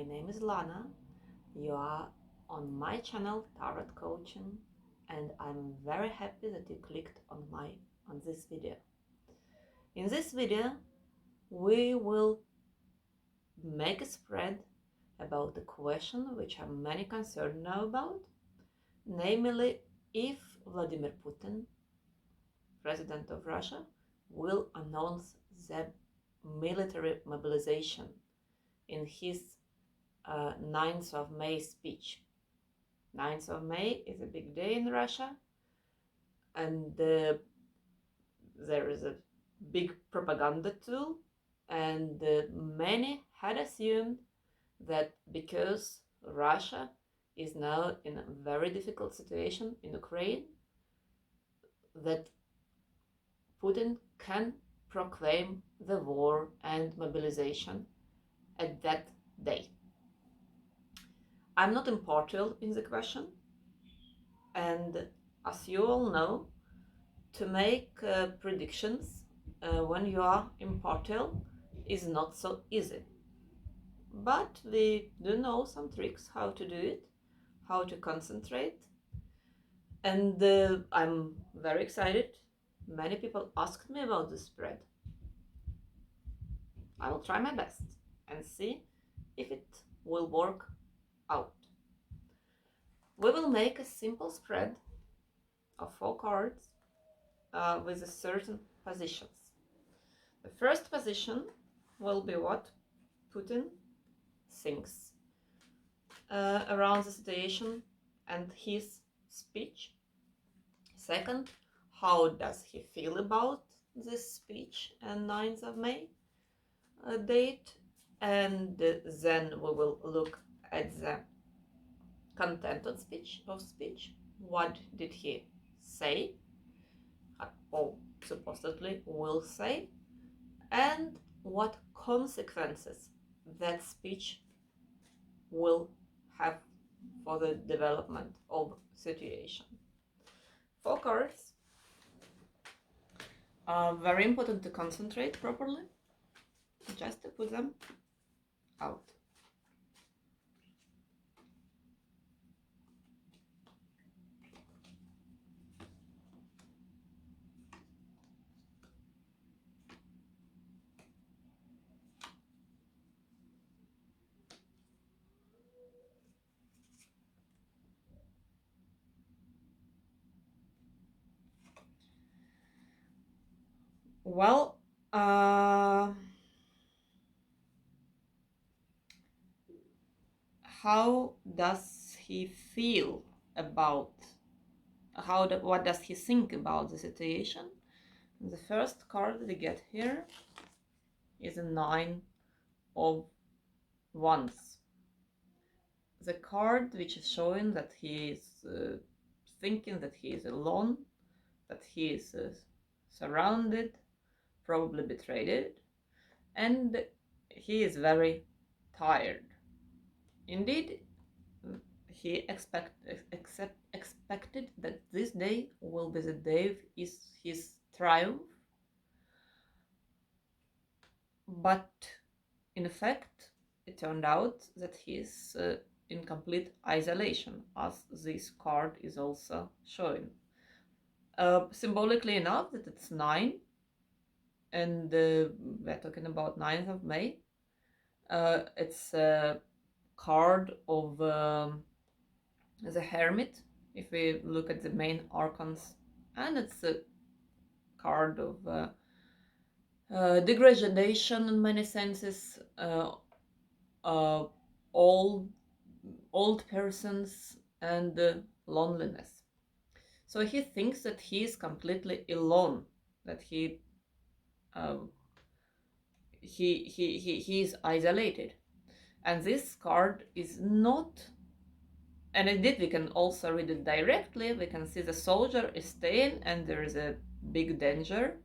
name is Lana. You are on my channel Tarot Coaching, and I'm very happy that you clicked on this video. In this video, we will make a spread about the question which many concerned now about, namely if Vladimir Putin, President of Russia, will announce the military mobilization in his 9th of May speech. 9th of May is a big day in Russia, and there is a big propaganda tool, and many had assumed that because Russia is now in a very difficult situation in Ukraine, that Putin can proclaim the war and mobilization at that day. I'm not impartial in the question, and as you all know, to make predictions when you are impartial is not so easy. But we do know some tricks how to do it, how to concentrate, and I'm very excited. Many people asked me about this spread. I will try my best and see if it will work out. We will make a simple spread of 4 cards with certain positions. The first position will be what Putin thinks around the situation and his speech. Second, how does he feel about this speech and 9th of May date? And then we will look at the content of speech. What did he say, or supposedly will say, and what consequences that speech will have for the development of situation. 4 cards are very important to concentrate properly, just to put them out. Well, how does he feel about what does he think about the situation? The first card we get here is a 9 of Wands. The card which is showing that he is thinking that he is alone, that he is surrounded, probably betrayed, and he is very tired. Indeed, he expected that this day will be the day of his triumph, but in fact it turned out that he is in complete isolation, as this card is also showing. Symbolically enough, that it's 9, and we're talking about 9th of May. It's a card of the Hermit, if we look at the main arcans, and it's a card of degradation in many senses, old persons, and loneliness. So he thinks that he is completely alone, that he is isolated, and this card is not. And indeed, we can also read it directly. We can see the soldier is staying, and there is a big danger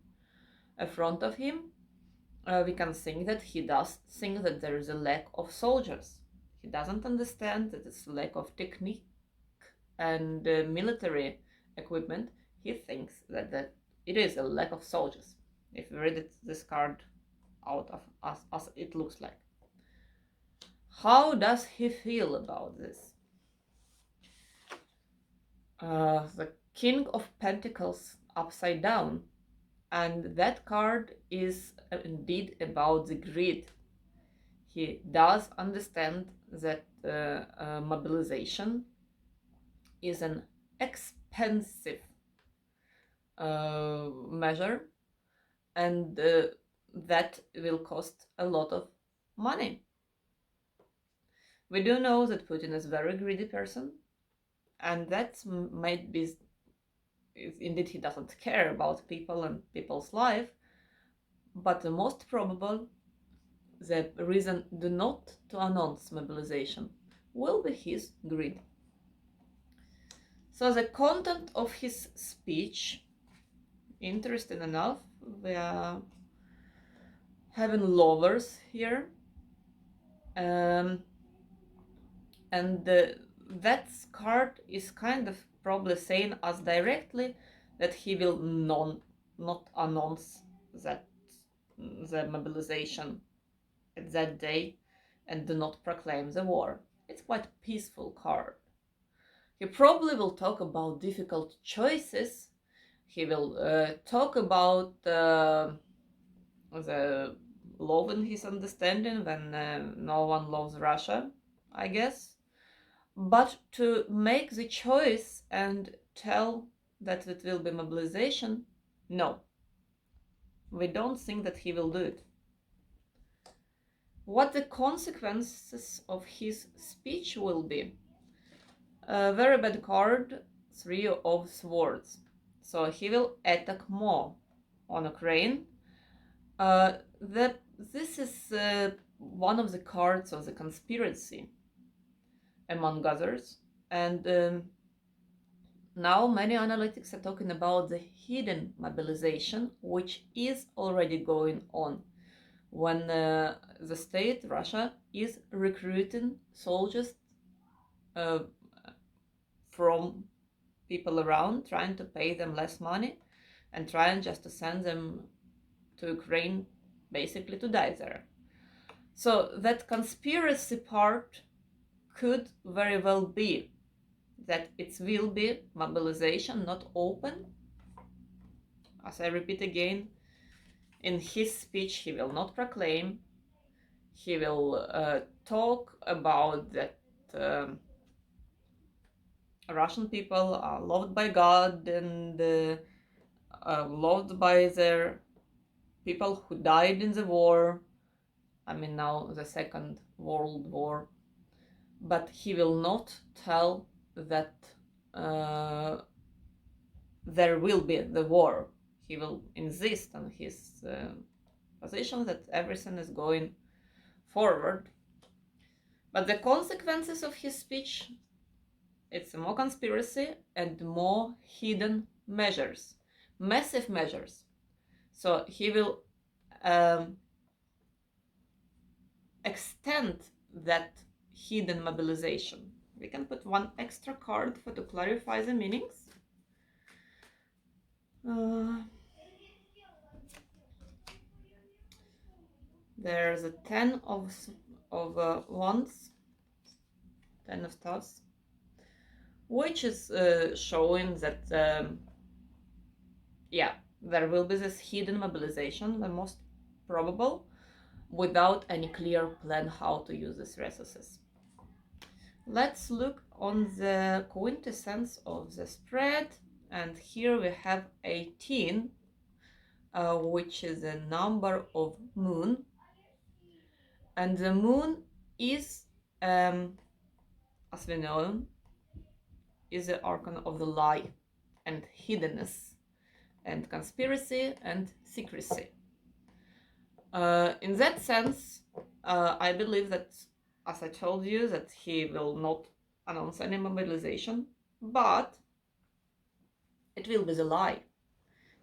in front of him. We can think that he does think that there is a lack of soldiers. He doesn't understand that it's a lack of technique and military equipment. He thinks that it is a lack of soldiers, if we read this card out of as it looks like. How does he feel about this? The King of Pentacles upside down, and that card is indeed about the greed. He does understand that mobilization is an expensive measure, and that will cost a lot of money. We do know that Putin is a very greedy person, and that might be, indeed, he doesn't care about people and people's life, but the most probable, the reason do not to announce mobilization will be his greed. So the content of his speech, interesting enough, we are having lovers here, and that card is kind of probably saying us directly that he will not announce that the mobilization at that day and do not proclaim the war. It's quite a peaceful card. He probably will talk about difficult choices. He will talk about the love in his understanding when no one loves Russia, I guess. But to make the choice and tell that it will be mobilization, no. We don't think that he will do it. What the consequences of his speech will be? A very bad card, Three of Swords. So he will attack more on Ukraine. This is one of the cards of the conspiracy, among others. And now many analytics are talking about the hidden mobilization, which is already going on when the state, Russia, is recruiting soldiers uh, from people around, trying to pay them less money and trying just to send them to Ukraine, basically to die there. So that conspiracy part could very well be that it will be mobilization, not open. As I repeat again, in his speech he will not proclaim. He will talk about that Russian people are loved by God and loved by their people who died in the war. I mean, now the Second World War. But he will not tell that there will be the war. He will insist on his position that everything is going forward. But the consequences of his speech, it's more conspiracy and more hidden measures, massive measures. So he will extend that hidden mobilization. We can put one extra card to clarify the meanings. There's a 10 of wands, 10 of stars, which is showing that yeah, there will be this hidden mobilization, the most probable, without any clear plan how to use these resources. Let's look on the quintessence of the spread, and here we have 18, which is a number of moon, and the moon is, as we know, is the arcana of the lie and hiddenness and conspiracy and secrecy. In that sense, I believe that, as I told you, that he will not announce any mobilization, but it will be the lie.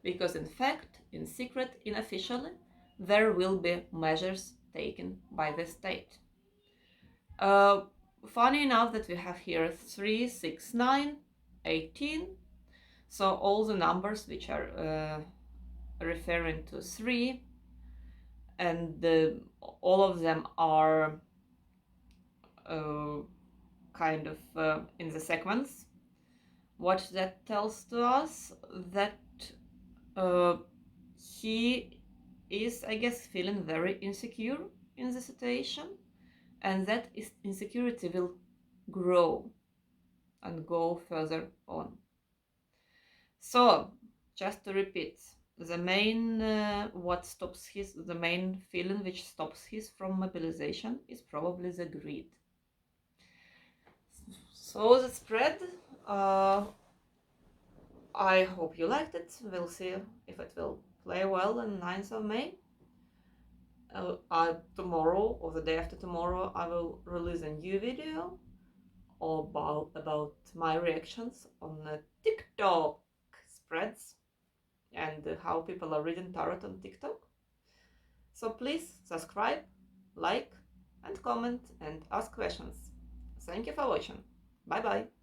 Because in fact, in secret, unofficially, there will be measures taken by the state. Funny enough that we have here 3, 6, 9, 18. So all the numbers which are referring to 3, and all of them are kind of in the sequence. What that tells to us that he is, I guess, feeling very insecure in the situation, and that insecurity will grow and go further on. So, just to repeat, the main the main feeling which stops his from mobilization is probably the greed. So the spread, I hope you liked it. We'll see if it will play well on 9th of May. Tomorrow or the day after tomorrow I will release a new video about my reactions on TikTok spreads and how people are reading tarot on TikTok. So please subscribe, like and comment and ask questions. Thank you for watching. Bye bye.